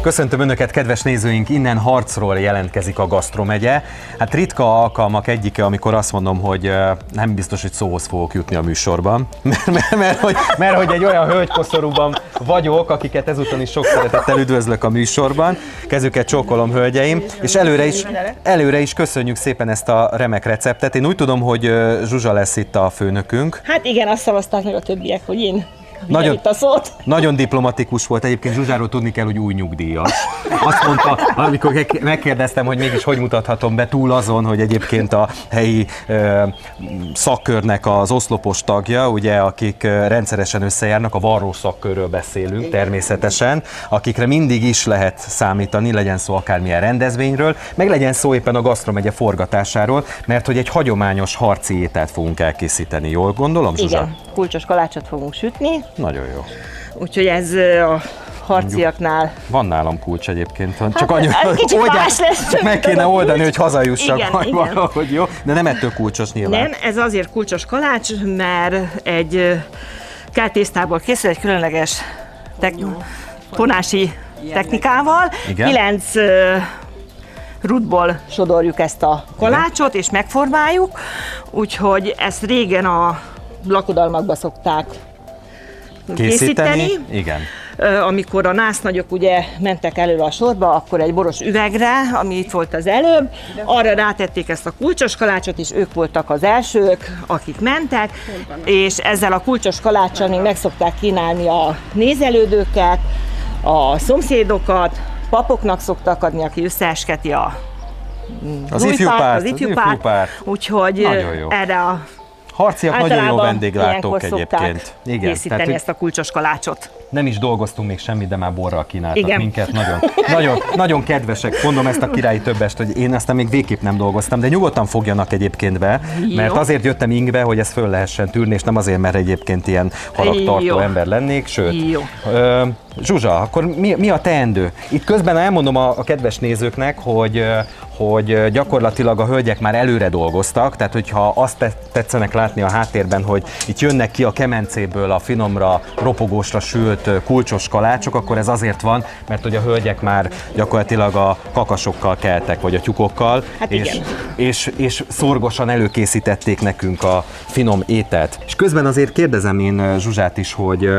Köszöntöm Önöket, kedves nézőink! Innen Harcról jelentkezik a Gasztromegye. Hát ritka alkalmak egyike, amikor azt mondom, hogy nem biztos, hogy szóhoz fogok jutni a műsorban. Mert hogy egy olyan hölgykoszorúban vagyok, akiket ezúton is sok szeretettel üdvözlök a műsorban. Kezüket csókolom, hölgyeim, és előre is köszönjük szépen ezt a remek receptet. Én úgy tudom, hogy Zsuzsa lesz itt a főnökünk. Hát igen, azt szavazták meg a többiek, hogy én Nagyon, a szót. nagyon diplomatikus volt. Egyébként Zsuzsáról tudni kell, hogy új nyugdíjas. Azt mondta, amikor megkérdeztem, hogy mégis hogy mutathatom be, túl azon, hogy egyébként a helyi szakkörnek az oszlopos tagja, ugye, akik rendszeresen összejárnak, a varró szakkörről beszélünk természetesen, akikre mindig is lehet számítani, legyen szó akármilyen rendezvényről, meg legyen szó éppen a Gasztromegye forgatásáról, mert hogy egy hagyományos harci ételt fogunk elkészíteni. Jól gondolom, Zsuzsa? Igen, kulcsos kalácsot fogunk sütni. Nagyon jó. Úgyhogy ez a harciaknál... Van nálam kulcs egyébként, csak meg kéne oldani, hogy hazajussak igen. valahogy, jó? De nem ettől kulcsos nyilván. Nem, ez azért kulcsos kalács, mert egy keltésztából készül egy különleges vonási technikával. Igen. 9 rúdból sodorjuk ezt a kalácsot, és megformáljuk, úgyhogy ezt régen a lakodalmakba szokták készíteni. Igen. Amikor a násznagyok ugye mentek előre a sorba, akkor egy boros üvegre, ami itt volt az előbb, arra rátették ezt a kulcsos kalácsot, és ők voltak az elsők, akik mentek, és ezzel a kulcsos kaláccsal még meg szokták kínálni a nézelődőket, a szomszédokat, papoknak szoktak adni, aki összeesketi az ifjú párt. Úgyhogy erre a harciak nagyon jó vendéglátók egyébként. Igen, készíteni ezt a kulcsos kalácsot. Nem is dolgoztunk még semmit, de már borral kínáltak minket. Nagyon kedvesek. Mondom ezt a királyi többest, hogy én aztán még végképp nem dolgoztam, de nyugodtan fogjanak egyébként be, mert azért jöttem ingbe, hogy ezt föl lehessen tűrni, és nem azért, mert egyébként ilyen haragtartó ember lennék, sőt. Zsuzsa, akkor mi a teendő? Itt közben elmondom a kedves nézőknek, hogy gyakorlatilag a hölgyek már előre dolgoztak, tehát hogyha azt tetszenek látni a háttérben, hogy itt jönnek ki a kemencéből a finomra, ropogósra sült kulcsos kalácsok, akkor ez azért van, mert hogy a hölgyek már gyakorlatilag a kakasokkal keltek, vagy a tyúkokkal, és szorgosan előkészítették nekünk a finom ételt. És közben azért kérdezem én Zsuzsát is, hogy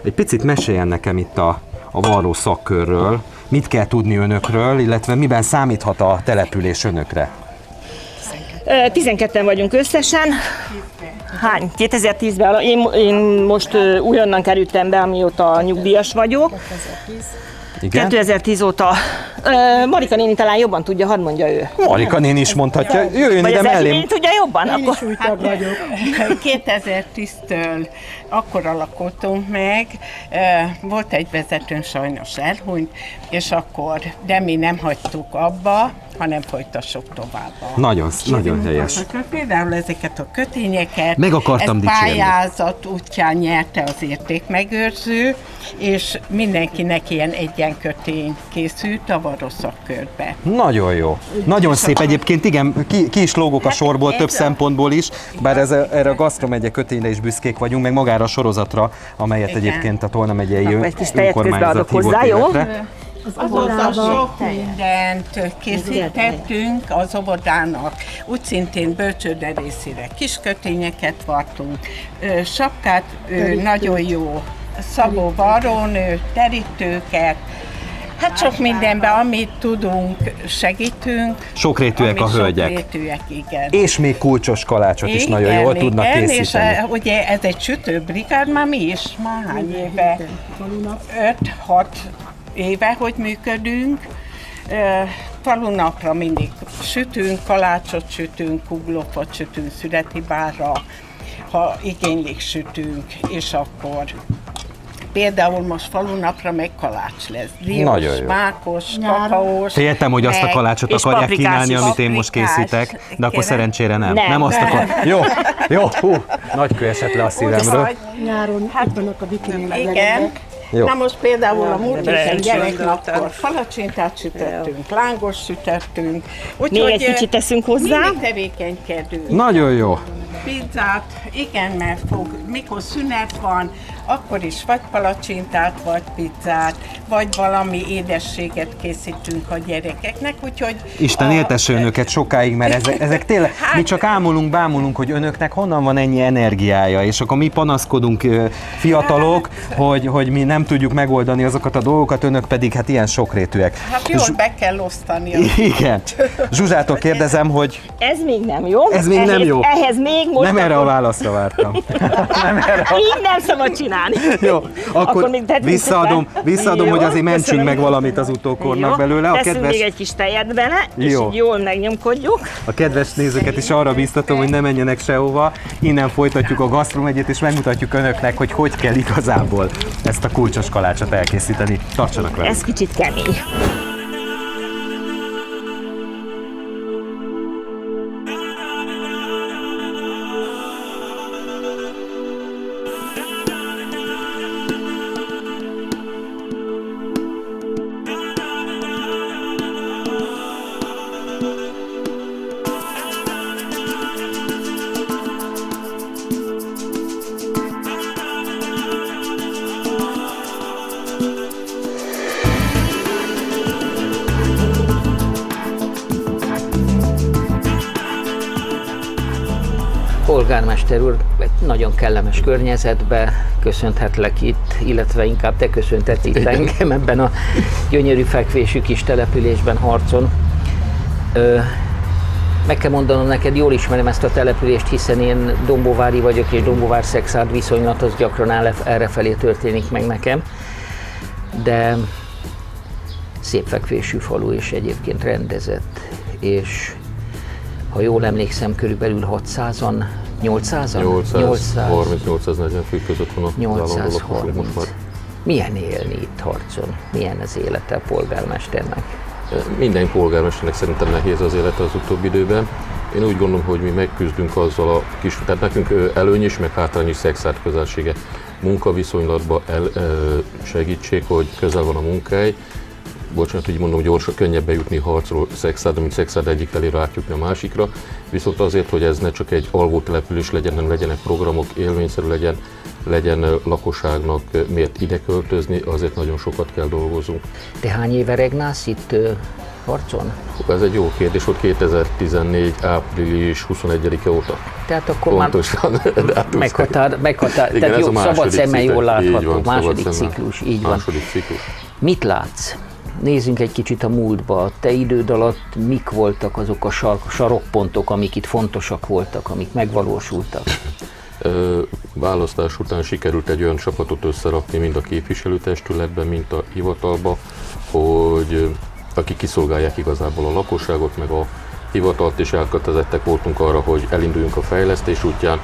egy picit meséljen nekem itt a varró szakkörről, mit kell tudni önökről, illetve miben számíthat a település önökre? 12-en vagyunk összesen. Hány? 2010-ben, én most újonnan kerültem be, amióta nyugdíjas vagyok. Igen? 2010 óta. Marika néni talán jobban tudja, hadd mondja ő. Marika néni is mondhatja, jöjjön ide mellém. Én tudja jobban? Én is úgy tag vagyok. 2010-től akkor alakultunk meg, volt egy vezetőn, sajnos elhunyt, és akkor, de mi nem hagytuk abba, hanem folytassuk tovább. Nagyon helyes. Például ezeket a kötényeket, meg akartam dicsérni. Pályázat útján nyerte az értékmegőrző, és mindenkinek ilyen egyenkötény készült a varró szakkörbe. Nagyon jó. Nagyon szép egyébként, igen, ki is lógok a sorból több szempontból is, bár erre a Gasztromegye kötényre is büszkék vagyunk, meg magára a sorozatra, amelyet egyébként a Tolna megyei önkormányzat hívott életre. Azóta sok mindent készítettünk az óvodának, úgy szintén bölcsőde részére kiskötényeket vartunk, sapkát, nagyon jó Szabó varrónő, terítőket, Hát sok mindenben, amit tudunk, segítünk. Sokrétűek a hölgyek. Sokrétűek, igen. És még kulcsos kalácsot is nagyon jól tudnak készíteni. És ugye ez egy sütőbrigád, már mi is, már hány éve? 5-6 éve, hogy működünk. Falunapra mindig sütünk, kalácsot sütünk, kuglófot sütünk, születi bárra, ha igénylik sütünk, és akkor például most falunapra meg kalács lesz. Diós, mákos, kakaós. Féltem, hogy azt a kalácsot akarják kínálni, amit én most készítek, de akkor szerencsére nem. Nem azt akar. Jó, nagy kő esett le a szívemről. Nyáron hát vannak a bikini igen. Jó. Na most például a múlt héten gyereknapkor palacsintát sütöttünk, lángos sütöttünk. Még egy kicsit teszünk hozzá. Mindig tevékenykedünk. Nagyon jó. Pizzát, igen, mert mikor szünet van, akkor is vagy palacsintát, vagy pizzát, vagy valami édességet készítünk a gyerekeknek, úgyhogy... Isten éltesse önöket sokáig, mert ezek tényleg, mi csak bámulunk, hogy önöknek honnan van ennyi energiája, és akkor mi panaszkodunk fiatalok, hogy mi nem tudjuk megoldani azokat a dolgokat, önök pedig hát ilyen sokrétűek. Hát jól be kell osztani. Igen. Zsuzsától kérdezem, hogy... Ez még nem jó. Ez még nem jó. Ehhez még most... Nem erre a válaszra vártam. Így nem szabad csinálni. Jó, akkor visszaadom, hogy azért mentsünk meg valamit az utókornak belőle. Teszünk még egy kis tejet bele, és így jól megnyomkodjuk. A kedves nézőket is arra biztatom, hogy ne menjenek sehova. Innen folytatjuk a gasztromegyét, és megmutatjuk önöknek, hogy kell igazából ezt a kulcsos kalácsot elkészíteni. Tartsanak velünk! Ez kicsit kemény. Polgármester úr, egy nagyon kellemes környezetbe köszönhetlek itt, illetve inkább te köszöntetsz itt engem ebben a gyönyörű fekvésű kis településben, Harcon. Meg kell mondanom neked, jól ismerem ezt a települést, hiszen én dombóvári vagyok, és Dombóvár-Szekszárd viszonylat az gyakran errefelé történik meg nekem. De szép fekvésű falu, és egyébként rendezett, és ha jól emlékszem, körülbelül 600-an, 800-an? 830-840 fő között van az állandó lakosok most már. Milyen élni itt Harcon? Milyen az élete a polgármesternek? Minden polgármesternek szerintem nehéz az élete az utóbbi időben. Én úgy gondolom, hogy mi megküzdünk azzal a kis, tehát nekünk előny is, meg hátrány is Szekszárd közelsége. Munkaviszonylatban segítség, hogy közel van a munkahely. Bocsánat, úgy mondom, gyorsan, könnyebb bejutni Harcról Szekszárdra, mint Szekszárd egyik feléről átjutni a másikra. Viszont azért, hogy ez ne csak egy alvótelepülés legyen, hanem legyenek programok, élményszerű legyen lakosságnak miért ide költözni, azért nagyon sokat kell dolgozunk. Te hány éve regnálsz itt Harcon? Ez egy jó kérdés, volt 2014. április 21-e óta. Tehát akkor pontosan meghatár, igen, tehát jó, szabad szemmel jól látható, van, második ciklus, így van. Második ciklus. Mit látsz? Nézzünk egy kicsit a múltba. A te időd alatt mik voltak azok a sarokpontok, amik itt fontosak voltak, amik megvalósultak? Választás után sikerült egy olyan csapatot összerakni, mind a képviselőtestületben, mind a hivatalba, hogy akik kiszolgálják igazából a lakosságot, meg a hivatalt, és elkötelezettek voltunk arra, hogy elinduljunk a fejlesztés útján.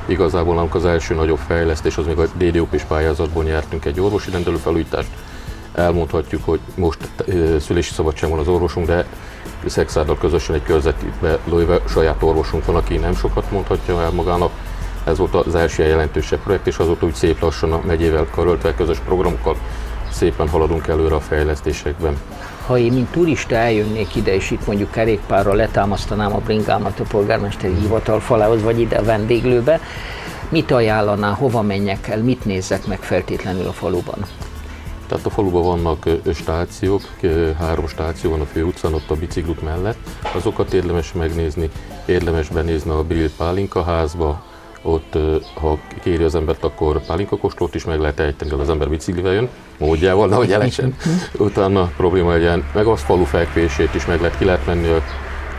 Igazából nálunk az első nagyobb fejlesztés, az még a DDOP-s pályázatból nyertünk egy orvosi rendelőfelújítást. Elmondhatjuk, hogy most szülési szabadság van az orvosunk, de Szekszárdal közösen egy körzetbe lőve saját orvosunk van, aki nem sokat mondhatja el magának. Ez volt az első jelentősebb projekt, és azóta úgy szép lassan a megyével karöltve közös programokkal szépen haladunk előre a fejlesztésekben. Ha én, mint turista eljönnék ide, és itt mondjuk kerékpárral letámasztanám a bringámat a polgármesteri hivatal falához, vagy ide a vendéglőbe, mit ajánlanál, hova menjek el, mit nézzek meg feltétlenül a faluban? Tehát a faluban vannak stációk, 3 stáció van a főutcán, ott a biciklút mellett. Azokat érdemes megnézni, érdemes benézni a Brill Pálinka házba, ott ha kéri az embert, akkor pálinkakóstolót is meg lehet ejteni, de az ember biciklivel jön, módjával, de hogy elesen. Utána probléma legyen, meg az falu fekvését is meg lehet, ki lehet menni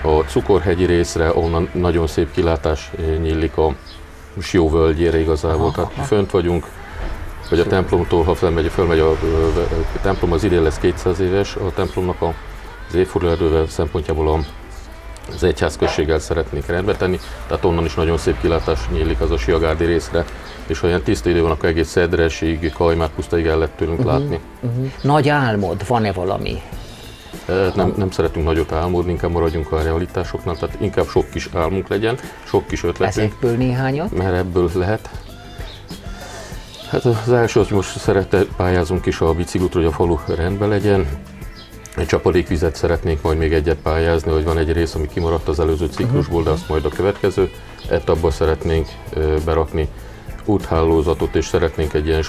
a Cukorhegyi részre, onnan nagyon szép kilátás nyílik a Sió völgyére igazából, tehát fönt vagyunk, vagy a templomtól, ha fölmegy a templom, az idén lesz 200 éves, a templomnak az évforduló szempontjából az egyházközséggel szeretnék rendbe tenni, tehát onnan is nagyon szép kilátás nyílik az a Siagárdi részre, és ha ilyen tiszta idő van, akkor egész Szedresig, Kajmár pusztaig el lehet tőlünk látni. Nagy álmod, van-e valami? Nem szeretünk nagyot álmodni, inkább maradjunk a realitásoknál, tehát inkább sok kis álmunk legyen, sok kis ötletünk. Ezekből néhányat? Mert ebből lehet. Hát az első, hogy most pályázunk is a biciklútra, hogy a falu rendben legyen. Egy csapadékvizet szeretnénk majd még egyet pályázni, hogy van egy rész, ami kimaradt az előző ciklusból, de azt majd a következő etapban szeretnénk berakni úthálózatot, és szeretnénk egy ilyen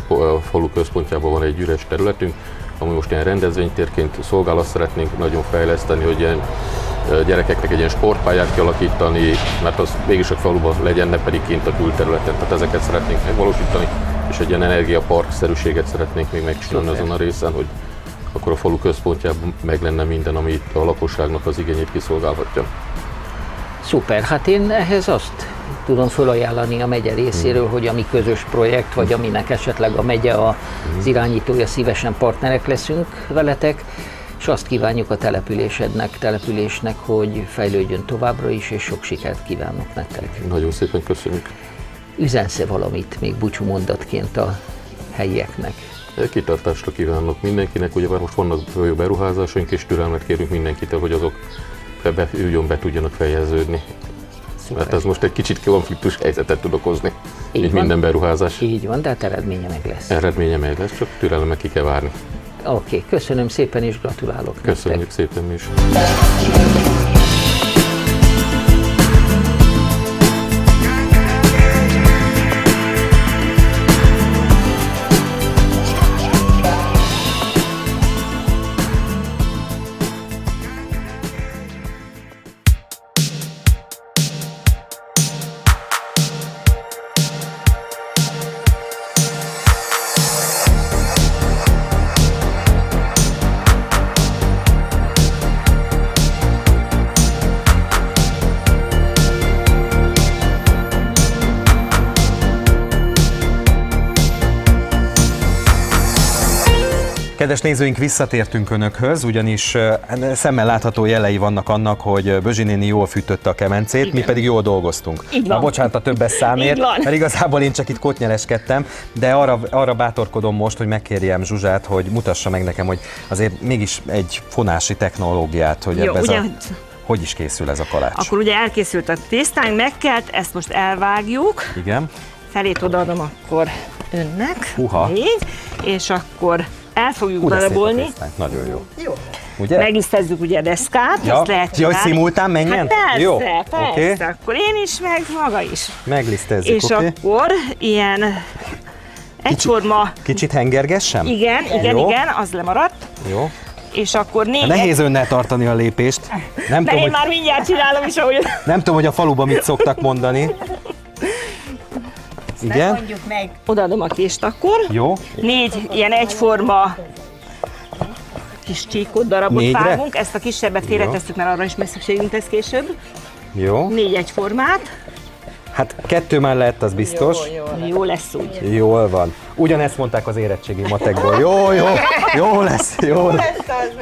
falu központjában van egy üres területünk, ami most ilyen rendezvénytérként szolgál, azt szeretnénk nagyon fejleszteni, hogy ilyen gyerekeknek egy ilyen sportpályát kialakítani, mert az mégis a faluban legyen, ne pedig kint a külterületen, tehát ezeket szeretnénk megvalósítani, és egy ilyen energiapark-szerűséget szeretnénk még megcsinálni azon a részen, hogy akkor a falu központjában meg lenne minden, ami a lakosságnak az igényét kiszolgálhatja. Szuper, hát én ehhez azt tudom felajánlani a megye részéről, hogy ami közös projekt, vagy aminek esetleg a megye az irányítója, szívesen partnerek leszünk veletek, és azt kívánjuk a településnek, hogy fejlődjön továbbra is, és sok sikert kívánok nektek. Nagyon szépen köszönjük. Üzensz-e valamit még búcsú mondatként a helyieknek? Kitartásra kívánok mindenkinek, ugye már most vannak jó beruházásaink, és türelmet kérünk mindenkitől, hogy azok be tudjanak fejeződni. Mert ez most egy kicsit konfliktus helyzetet tud okozni, így minden beruházás. Így van, de hát eredménye meg lesz. Eredménye meg lesz, csak türelemmel ki kell várni. Oké, köszönöm szépen és gratulálok. Köszönjük nektek. szépen mi is. Kedves nézőink, visszatértünk Önökhöz, ugyanis szemmel látható jelei vannak annak, hogy Bözsi néni jól fűtötte a kemencét, igen. Mi pedig jól dolgoztunk. Na, bocsánat a többes számért, mert igazából én csak itt kotnyeleskedtem, de arra bátorkodom most, hogy megkérjem Zsuzsát, hogy mutassa meg nekem, hogy azért mégis egy fonási technológiát, hogy jó, ugye, hogy is készül ez a kalács. Akkor ugye elkészült a tésztánk, megkelt, ezt most elvágjuk. Igen. Felét odaadom akkor önnek. Uha. Így, és akkor el fogjuk darabolni. Nagyon jó. Jó. Ugye? Megisztezzük ugye a deszkát, ja. ezt lehet csinálni. Ja, hogy szimultán menjen? Hát persze, jó. persze. Okay. Akkor én is, meg maga is. Meglisztezzük, és akkor ilyen egyforma... Kicsit hengergessem? Igen, az lemaradt. Jó. És akkor nehéz önnel tartani a lépést. Nem tudom, én már mindjárt csinálom is, ahogy... Nem tudom, hogy a faluban mit szoktak mondani. Igen? Mondjuk meg. Odaadom a kést akkor. Jó. 4 ilyen egyforma kis csíkot, darabot vágunk. Ezt a kisebbet félretesszük, mert arra is meg szükségünk lesz később. Jó. 4 egyformát. Hát 2 már lehet, az biztos. Jó lesz úgy. Jól van. Ugyanezt mondták az érettségi matekból. Jó lesz.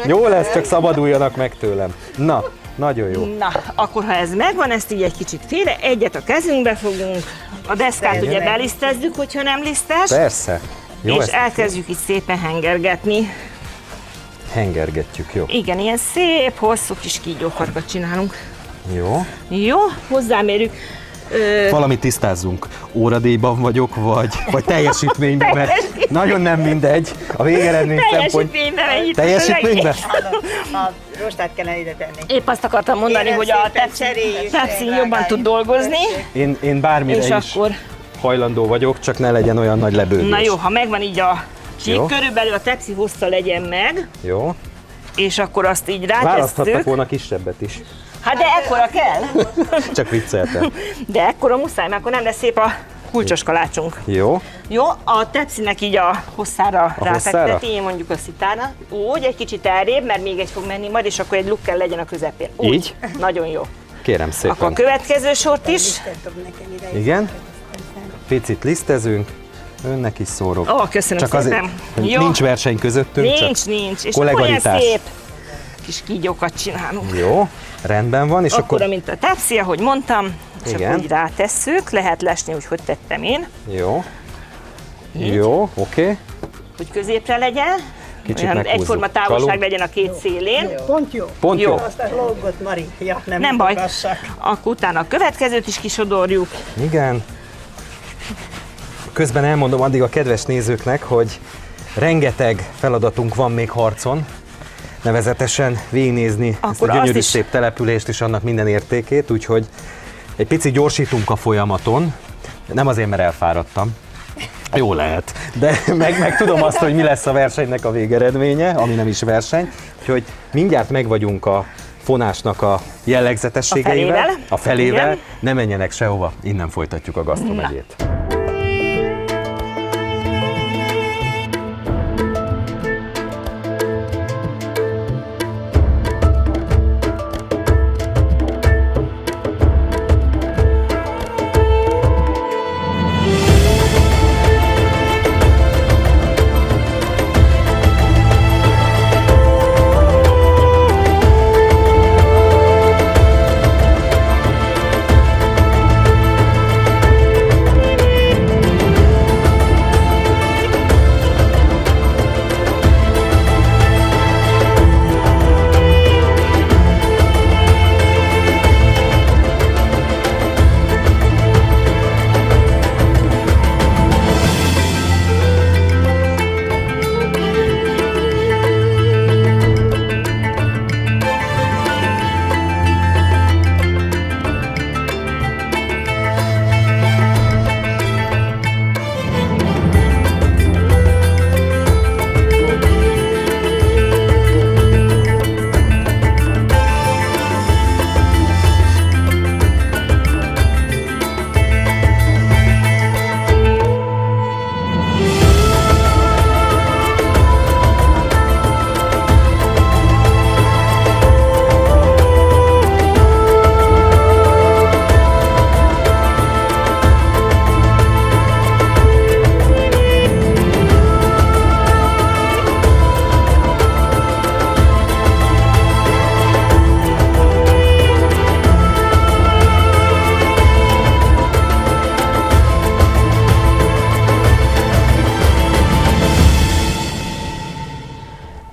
Jó lesz, csak szabaduljanak meg tőlem. Na, nagyon jó. Na, akkor ha ez megvan, ezt így egy kicsit félre, egyet a kezünkbe fogunk, a deszkát ugye belisztezzük, hogyha nem lisztes. Persze. Jó, és elkezdjük így szépen hengergetni. Hengergetjük, jó. Igen, ilyen szép, hosszú kis kígyófarkat csinálunk. Jó. Jó, hozzámérjük. Valamit tisztázzunk. Óradíjban vagyok, vagy teljesítményben, mert nagyon nem mindegy. A végeredmény szempont... Teljesítményben? A rostát kellene ide tenni. Épp azt akartam mondani, hogy a tepszin jobban tud dolgozni. Én bármire és is akkor... hajlandó vagyok, csak ne legyen olyan nagy lebőgés. Na jó, ha megvan így a csík, körülbelül a tepsi hossza legyen meg. Jó. És akkor azt így rátesszük. Választhattak volna kisebbet is. Hát de ekkora kell. Csak vicceltem. De ekkora muszáj, mert akkor nem lesz szép a kulcsos kalácsunk. Jó. Jó, a tepsinek így a hosszára hosszára? ráfekteti, én mondjuk a szitára. Úgy, egy kicsit elrébb, mert még egy fog menni majd, és akkor egy lukkel legyen a közepén. Úgy. Így? Nagyon jó. Kérem szépen. Akkor a következő sort is. Igen. Picit lisztezünk. Önnek is szórok. Ó, köszönöm Csak azért, szépen. hogy Jó. nincs verseny közöttünk, Nincs. És kollegaritás. olyan szép kis kígyókat csinálunk. Jó, rendben van, és Akkor, mint a tepsi, ahogy mondtam, és Igen. akkor így rátesszük, lehet lesni úgy, hogy tettem én, Jó. Jó, oké. hogy középre legyen, Kicsit olyan meghúzzuk. egyforma távolság Kaló. legyen a két szélén. Pont jó. Pont jó. Jó. Aztán lógott Mari. Ja, Nem baj, mutogassak. akkor utána a következőt is kisodorjuk. Igen. Közben elmondom addig a kedves nézőknek, hogy rengeteg feladatunk van még harcon, nevezetesen végignézni ezt a Akkor gyönyörű azt is- szép települést és annak minden értékét, úgyhogy egy picit gyorsítunk a folyamaton, nem azért, mert elfáradtam, jó lehet, de meg tudom azt, hogy mi lesz a versenynek a végeredménye, ami nem is verseny, úgyhogy mindjárt meg vagyunk a fonásnak a jellegzetességeivel, A felével. Igen. ne menjenek sehova, innen folytatjuk a gasztromegyét.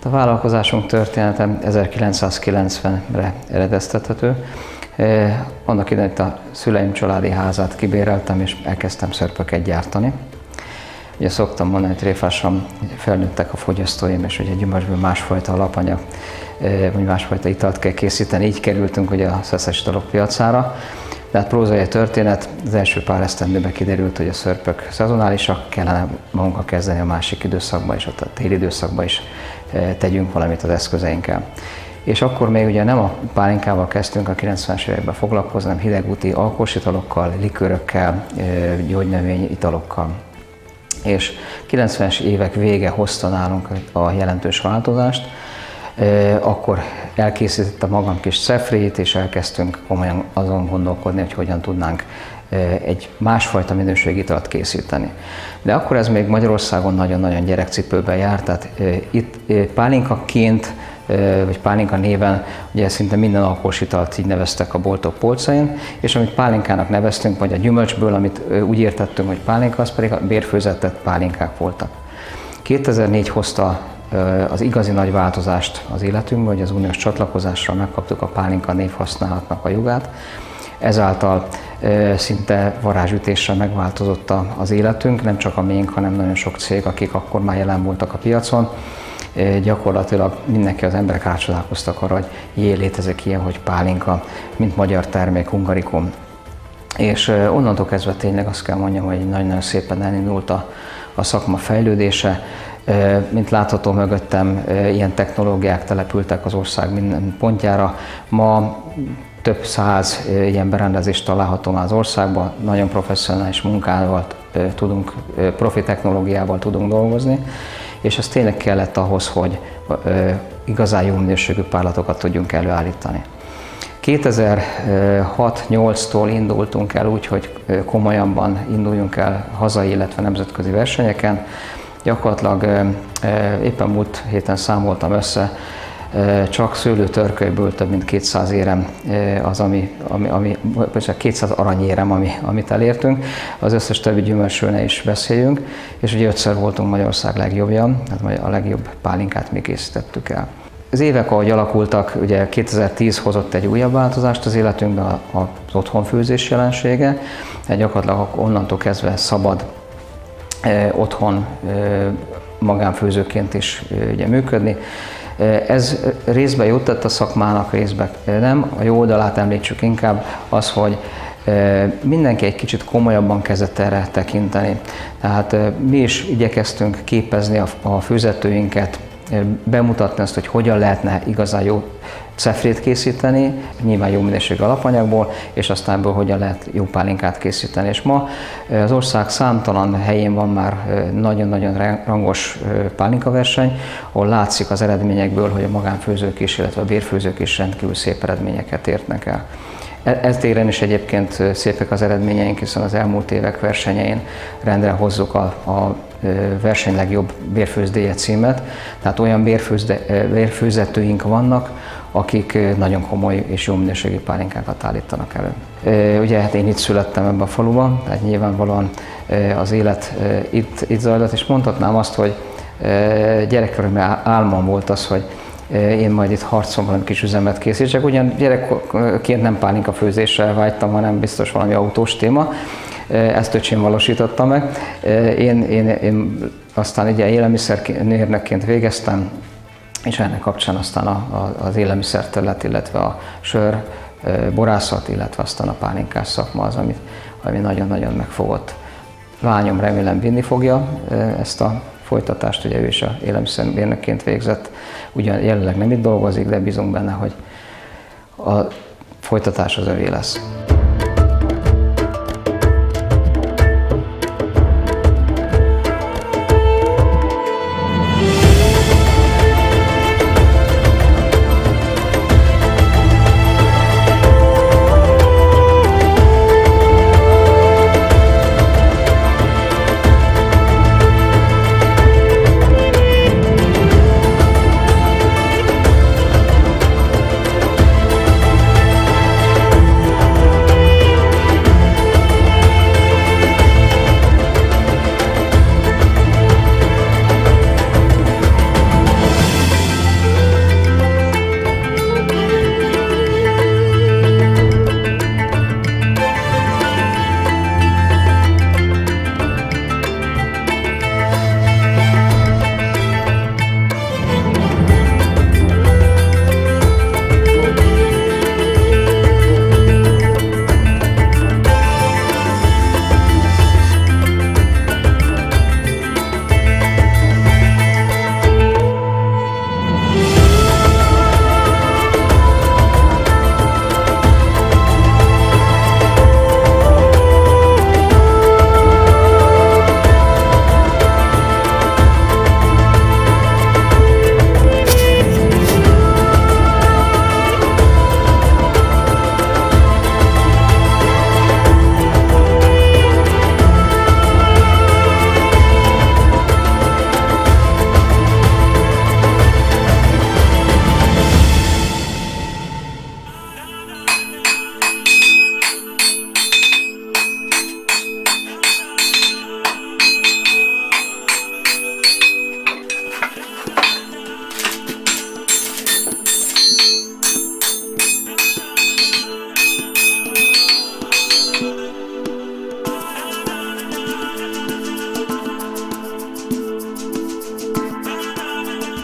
A vállalkozásunk története 1990-re eredeztethető. Annak idején itt a szüleim családi házát kibéreltem, és elkezdtem szörpöket gyártani. Ugye szoktam mondani, hogy tréfásan felnőttek a fogyasztóim, és ugye gyümölcsből másfajta alapanyag, vagy másfajta italt kell készíteni. Így kerültünk ugye a szeszes italok piacára. De hát prózai történet, az első pár esztendőben kiderült, hogy a szörpök szezonálisak, kellene magunkkal kezdeni a másik időszakban is, a téli időszakban is tegyünk valamit az eszközeinkkel. És akkor még ugye nem a pálinkával kezdtünk a 90-es években foglalkozni, hanem hidegúti alkoholsitalokkal, likőrökkel, gyógynövény italokkal. És 90-es évek vége hozta nálunk a jelentős változást, akkor elkészítettem magam kis cefrét, és elkezdtünk komolyan azon gondolkodni, hogy hogyan tudnánk egy másfajta minőségű italt készíteni. De akkor ez még Magyarországon nagyon-nagyon gyerekcipőben járt, tehát itt pálinkaként, vagy pálinka néven ugye szinte minden alkoholos italt így neveztek a boltok polcain, és amit pálinkának neveztünk, vagy a gyümölcsből, amit úgy értettünk, hogy pálinka, az pedig a bérfőzetett pálinkák voltak. 2004 hozta az igazi nagy változást az életünkben, hogy az uniós csatlakozással megkaptuk a pálinka névhasználatnak a jogát. Ezáltal szinte varázsütéssel megváltozott az életünk, nem csak a miénk, hanem nagyon sok cég, akik akkor már jelen voltak a piacon. Gyakorlatilag mindenki, az emberek rácsodálkoztak arra, hogy létezik ilyen, hogy pálinka, mint magyar termék, hungarikum. És onnantól kezdve tényleg azt kell mondjam, hogy nagyon-nagyon szépen elindult a szakma fejlődése. Mint látható mögöttem, ilyen technológiák települtek az ország minden pontjára. Ma több száz ilyen berendezést található már az országban, nagyon professzionális munkával tudunk, profi technológiával tudunk dolgozni, és ez tényleg kellett ahhoz, hogy igazán jó minőségű párlatokat tudjunk előállítani. 2006-8-tól indultunk el úgy, hogy komolyabban induljunk el hazai, illetve nemzetközi versenyeken. Gyakorlatilag éppen múlt héten számoltam össze, csak szőlőtörkölyből több mint 200 érem az, 200 aranyérem, amit elértünk. Az összes többi gyümölcsről ne is beszéljünk, és ugye 5-szer voltunk Magyarország legjobbja, tehát a legjobb pálinkát mi készítettük el. Az évek, ahogy alakultak, ugye 2010 hozott egy újabb változást az életünkben, az otthonfőzés jelensége. Gyakorlatilag onnantól kezdve szabad otthon magánfőzőként is ugye működni. Ez részben jót tett a szakmának, részben nem. A jó oldalát említsük inkább az, hogy mindenki egy kicsit komolyabban kezdett erre tekinteni. Tehát mi is igyekeztünk képezni a főzetőinket, bemutatni azt, hogy hogyan lehetne igazán jó cefrét készíteni, nyilván jó minőségű alapanyagból, és aztán ebből hogyan lehet jó pálinkát készíteni. És ma az ország számtalan helyén van már nagyon-nagyon rangos pálinkaverseny, ahol látszik az eredményekből, hogy a magánfőzők is, illetve a bérfőzők is rendkívül szép eredményeket érnek el. Ez téren is egyébként szépek az eredményeink, hiszen az elmúlt évek versenyein rendre hozzuk a verseny legjobb bérfőzdéje címet, tehát olyan bérfőzetőink vannak, akik nagyon komoly és jó minőségű pálinkákat állítanak elő. Ugye hát én itt születtem ebben a faluban, tehát nyilvánvalóan az élet itt zajlott, és mondhatnám azt, hogy gyerekkoromban álmom volt az, hogy én majd itt harcon valami kis üzemet készítsek. Ugyan gyerekként nem pálinka főzésre vágytam, hanem biztos valami autós téma. Ezt öcsém valósította meg. Én aztán ugye élelmiszermérnökként végeztem, és ennek kapcsán aztán az élelmiszerterület, illetve a sör, borászat, illetve aztán a pálinkás szakma az, ami nagyon-nagyon megfogott. Lányom remélem vinni fogja ezt a folytatást, ugye ő is a élelmiszermérnökként végzett, ugyan jelenleg nem itt dolgozik, de bízunk benne, hogy a folytatás az övé lesz.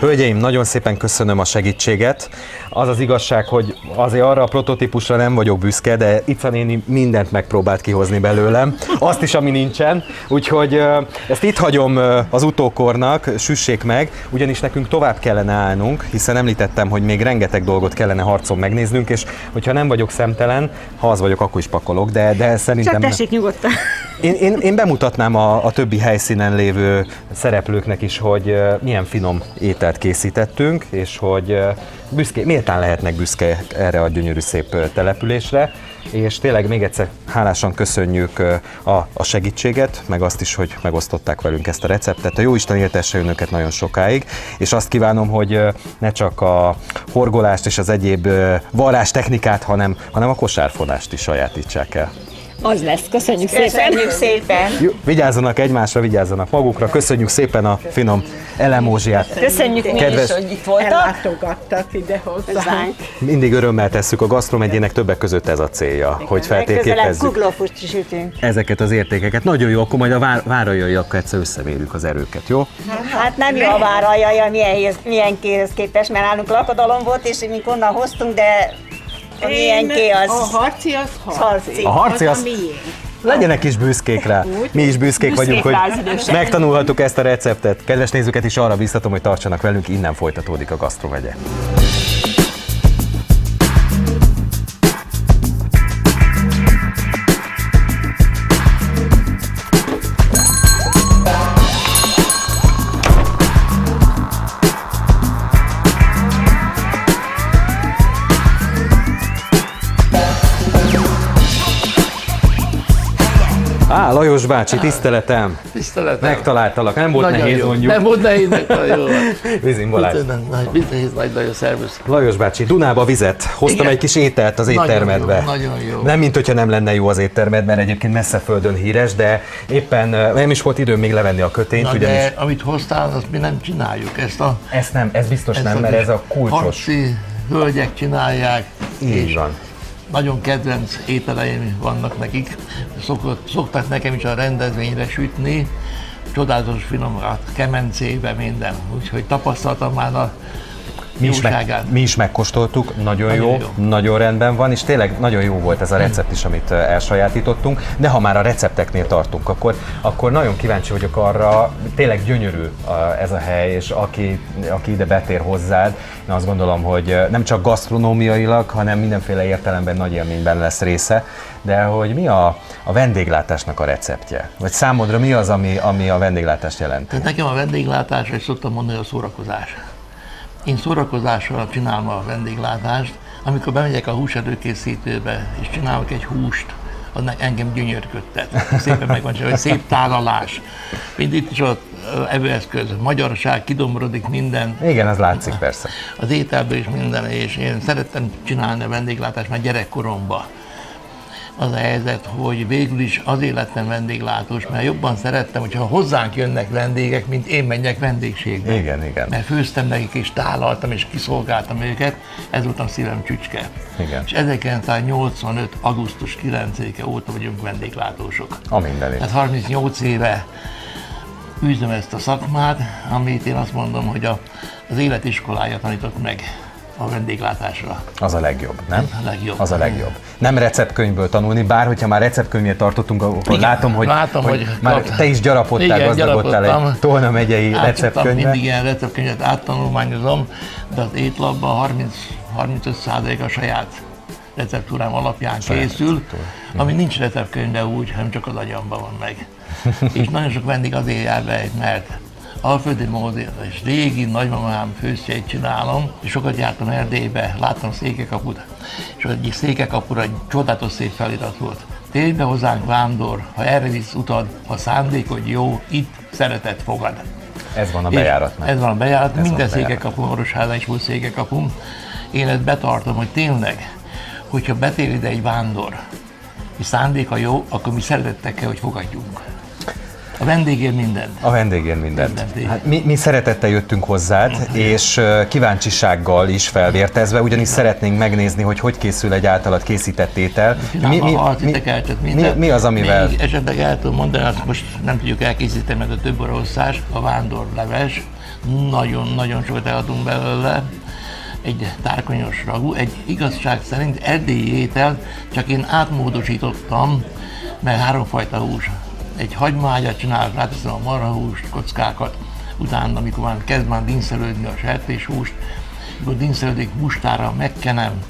Hölgyeim, nagyon szépen köszönöm a segítséget. Az az igazság, hogy azért arra a prototípusra nem vagyok büszke, de Ica néni mindent megpróbált kihozni belőlem, azt is, ami nincsen. Úgyhogy ezt itt hagyom az utókornak, süssék meg, ugyanis nekünk tovább kellene állnunk, hiszen említettem, hogy még rengeteg dolgot kellene harcon megnéznünk, és hogyha nem vagyok szemtelen, ha az vagyok, akkor is pakolok, de szerintem... Csak tessék nyugodtan. Én bemutatnám a többi helyszínen lévő szereplőknek is, hogy milyen finom ételt készítettünk, és hogy méltán lehetnek büszke erre a gyönyörű szép településre, és tényleg még egyszer hálásan köszönjük a segítséget, meg azt is, hogy megosztották velünk ezt a receptet. A Jóisten éltesse önöket nagyon sokáig, és azt kívánom, hogy ne csak a horgolást és az egyéb varrástechnikát, hanem a kosárfonást is sajátítsák el. Az lesz, köszönjük szépen. Köszönjük szépen. Jó, vigyázzanak egymásra, vigyázzanak magukra, köszönjük szépen a finom elemózsiát. Köszönjük mi Kedves- is, hogy itt voltak. Ellátogattak ide hozzánk. Mindig örömmel tesszük, a Gasztromegyének többek között ez a célja, hogy Legközelebb feltérképezzük kuglófust is ütünk. ezeket az értékeket. Nagyon jó, akkor majd a vára jöjj, akkor egyszer összemérjük az erőket, jó? Hát nem jó a váralja, milyen kéhez képest, mert nálunk lakodalom volt, és mi onnan hoztunk, de a milyenké az A harci az harci. A harci az az... a miénk. Legyenek is büszkék rá. Mi is büszkék vagyunk, hogy rázidősek. megtanulhattuk ezt a receptet. Kedves nézőket is arra biztatom, hogy tartsanak velünk, innen folytatódik a Gasztromegye. Lajos bácsi, tiszteletem! Tiszteletem. Megtaláltalak, nem volt Nagyon nehéz jó. mondjuk. Nem volt nehéz, nagyon jó. Vizin Balázs. Mit nehéz, nagyon szervusz. Lajos bácsi, Dunába vizet. Hoztam Igen. egy kis ételt az éttermedbe. Nagyon jó. Nem, mint hogyha nem lenne jó az éttermed, mert egyébként messze földön híres, de éppen nem is volt időm még levenni a kötényt, Na ugyanis... de amit hoztál, azt mi nem csináljuk. Ez biztos nem, mert ez a kulcsos. Harci hölgyek csinálják. Így és van. Nagyon kedvenc ételeim vannak nekik. Szoktak nekem is a rendezvényre sütni. Csodálatos finom, a kemencébe minden. Úgyhogy tapasztaltam már a jóságát. Mi is megkóstoltuk, nagyon Nagyon jó, jó. nagyon rendben van, és tényleg nagyon jó volt ez a recept is, amit elsajátítottunk, de ha már a recepteknél tartunk, akkor nagyon kíváncsi vagyok arra, tényleg gyönyörű ez a hely, és aki ide betér hozzád, én azt gondolom, hogy nem csak gasztronómiailag, hanem mindenféle értelemben nagy élményben lesz része, de hogy mi a vendéglátásnak a receptje? Vagy számodra mi az, ami a vendéglátást jelenti? Tehát nekem a vendéglátás, és szoktam mondani, a szórakozás. Én szórakozással csinálom a vendéglátást, amikor bemegyek a húselőkészítőbe, és csinálok egy húst, az engem gyönyörködtet. Szépen megvan csinálva, hogy szép tálalás. Mind itt is az evőeszköz, magyarság, kidomorodik minden. Igen, az látszik persze. Az ételből is minden, és én szerettem csinálni a vendéglátást már gyerekkoromban. Az a helyzet, hogy végül is azért lettem vendéglátós, mert jobban szerettem, hogyha hozzánk jönnek vendégek, mint én menjek vendégségbe. Igen. Mert főztem nekik, és tálaltam, és kiszolgáltam őket, ez volt a szívem csücske. Igen. És 1985. augusztus 9-e óta vagyunk vendéglátósok. A mindenit. Tehát 38 éve űzöm ezt a szakmát, amit én azt mondom, hogy az életiskolája tanított meg a vendéglátásra. Az a legjobb, nem? A legjobb. Az a legjobb. Nem receptkönyvből tanulni, bár hogyha már receptkönyvét tartottunk, akkor Igen, látom, hogy már te is gyarapodtál, gazdagodtál egy Tolna megyei receptkönyvbe. Mindig ilyen receptkönyvet áttanulmányozom, de az étlapban 30-35% a saját receptúrám alapján készül, ami nincs receptkönyvbe úgy, hanem csak az agyamban van meg. És nagyon sok vendég azért jár be, mert Alföldi Módi és régi nagymamám főztjeit csinálom, és sokat jártam Erdélybe, láttam Székelyekaput, és az egyik Székelyekapura egy csodálatos szép felirat volt. Térj be hozzánk, vándor, ha erre visz utad, ha szándékod jó, itt szeretet fogad. Ez van a bejáratnál. Ez van a bejárat, minden bejárat. Székelyekapun, Orosházán is volt Székelyekapun. Én ezt betartom, hogy tényleg, hogyha betér ide egy vándor, és szándéka jó, akkor mi szeretettel kell, hogy fogadjunk. A vendégért mindent. A vendégért mindent. Mindent. Hát mi szeretettel jöttünk hozzád, és kíváncsisággal is felvértezve, ugyanis szeretnénk megnézni, hogy készül egy általad készített étel. Mi az, amivel... Még esetleg el tudom mondani, azt most nem tudjuk elkészíteni, mert a több oroszás, a vándorleves, nagyon-nagyon sokat eladunk belőle. Egy tárkonyos ragú, egy igazság szerint erdélyi étel, csak én átmódosítottam, mert 3 fajta hús. Egy hagymaágyat csinálok, ráteszem a marhahúst, kockákat, utána, amikor már kezd már dínszelődni a sertéshúst, amikor dínszelődik mustára, megkenem,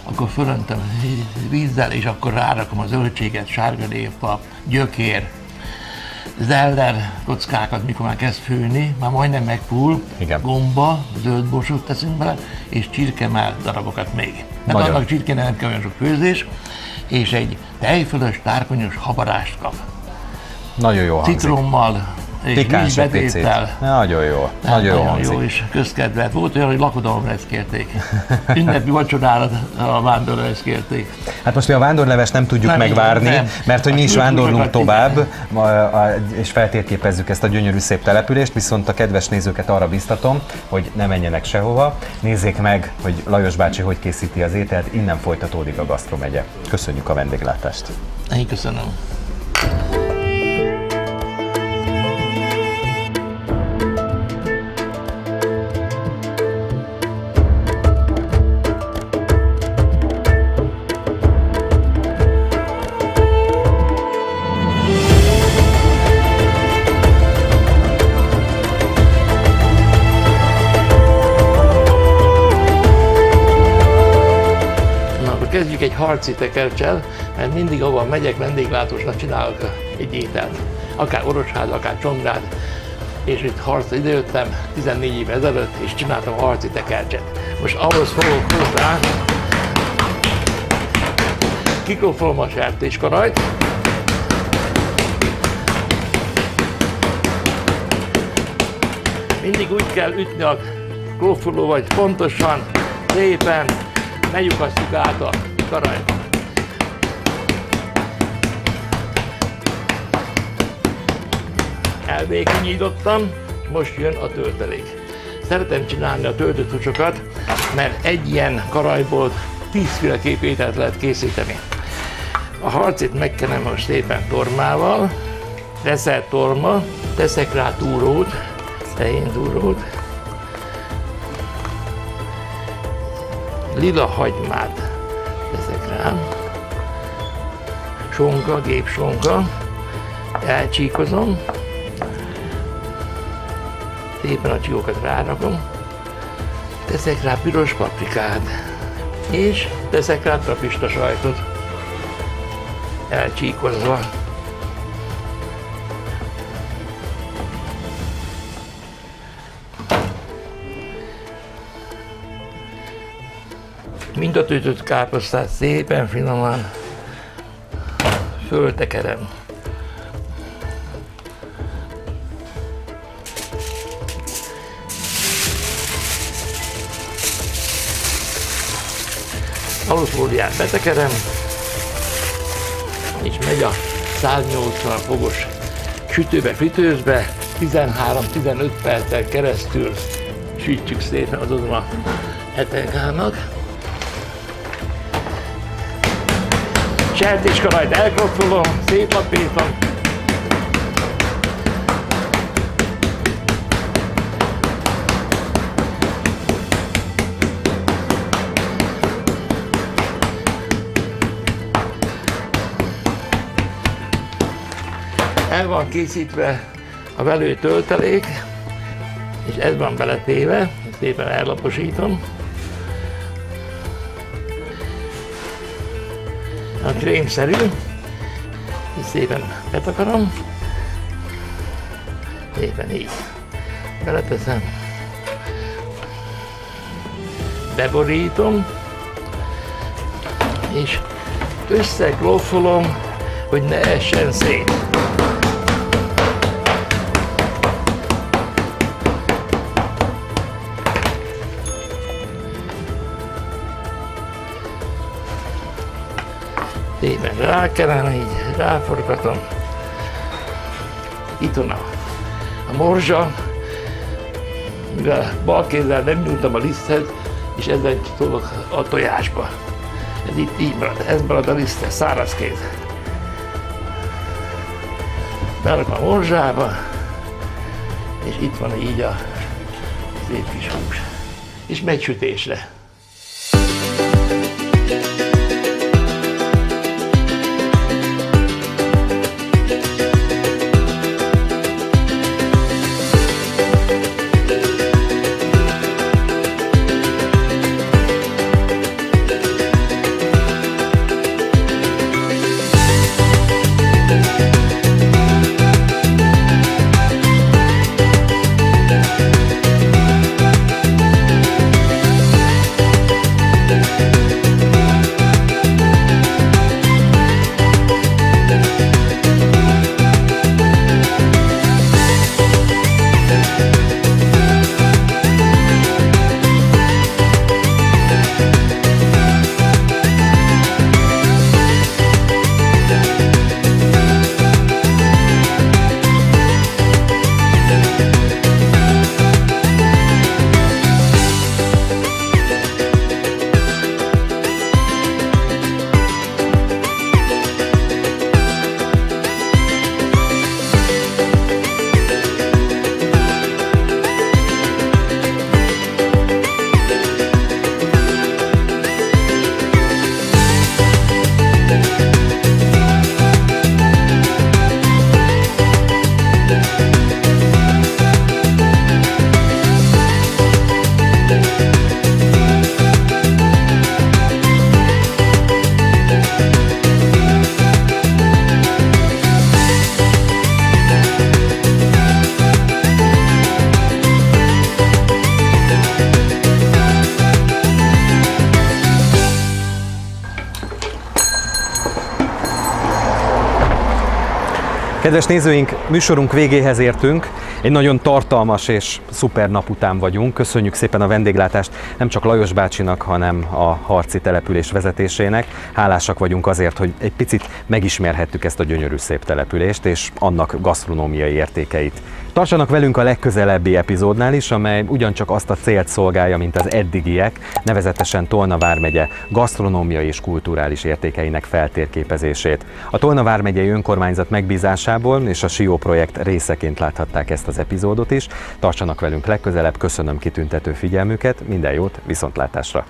akkor fölöntöm vízzel, és akkor rárakom a zöldséget, sárgaléppa, gyökér, zeller kockákat, mikor már kezd főni, már majdnem megfúl, gomba, zöld borsót teszünk bele, és csirkemell darabokat még. Mert annak csirkének nem kell olyan sok főzés, és egy tejfölös, tárkonyos habarást kap. Nagyon jó hangzik. Citrommal, és vízbetéttel. Nagyon jó. Nagyon jó, és közkedvelt. Volt olyan, hogy lakodalomra ezt kérték. Ünnepi vacsorára a vándorra ezt kérték. Hát most mi a vándorleves nem tudjuk megvárni, mert hogy mi is vándorlunk tovább, és feltérképezzük ezt a gyönyörű szép települést, viszont a kedves nézőket arra biztatom, hogy ne menjenek sehova, nézzék meg, hogy Lajos bácsi hogy készíti az ételt, innen folytatódik a Gasztromegye. Köszönjük a vendéglátást! Én köszönöm. Kezdjük egy harci tekerccsel, mert mindig ahol megyek vendéglátósnak csinálok egy ételt. Akár Orosház, akár Csongrád, és itt harcra idejöttem 14 évvel ezelőtt, és csináltam a harci tekercset. Most ahhoz fogok hozzá, kikófolom a sertéskarajt, mindig úgy kell ütni a klófoló, vagy pontosan, szépen, ne lyukasszuk át a karajt. Elvékonyítottam, most jön a töltelék. Szeretem csinálni a töltött húsokat, mert egy ilyen karajból 10-féleképp ételt lehet készíteni. A harcit megkenem most szépen tormával, reszel torma, teszek rá túrót, tehén túrót, lila hagymát teszek rá, sonka, gépsonka, elcsíkozom, szépen a csíkokat rárakom, teszek rá piros paprikát, és teszek rá trapista sajtot, elcsíkozva. Mind a töltött káposztát szépen finoman föltekerem. Alufóliát betekerem, és megy a 180 fokos sütőbe, fritőzbe, 13-15 perccel keresztül sütjük szépen, adom a etelkának. Sertéskarajt elkopfolom, szétlapítom. El van készítve a velő töltelék, és ez van beletéve, szépen ellaposítom. A krémszerű, és szépen betakarom, szépen így beleteszem, beborítom, és összekloffolom, hogy ne essen szét. Szépen rákelem, így ráforgatom. Itt van a morzsa, mivel bal kézzel nem nyújtam a liszthez, és ezzel kitolok a tojásba. Ez itt így marad, ez marad a liszthez, száraz kéz. Berakom a morzsába, és itt van így a Szép kis hús. És megy sütésre. Kedves nézőink, műsorunk végéhez értünk. Egy nagyon tartalmas és szuper nap után vagyunk. Köszönjük szépen a vendéglátást nem csak Lajos bácsinak, hanem a Harci település vezetésének. Hálásak vagyunk azért, hogy egy picit megismerhettük ezt a gyönyörű szép települést és annak gasztronómiai értékeit. Tartsanak velünk a legközelebbi epizódnál is, amely ugyancsak azt a célt szolgálja, mint az eddigiek, nevezetesen Tolna vármegye gasztronómiai és kulturális értékeinek feltérképezését. A Tolna vármegyei önkormányzat megbízásából és a SIO projekt részeként láthatták ezt az epizódot is. Tartsanak velünk legközelebb, köszönöm kitüntető figyelmüket, minden jót, viszontlátásra!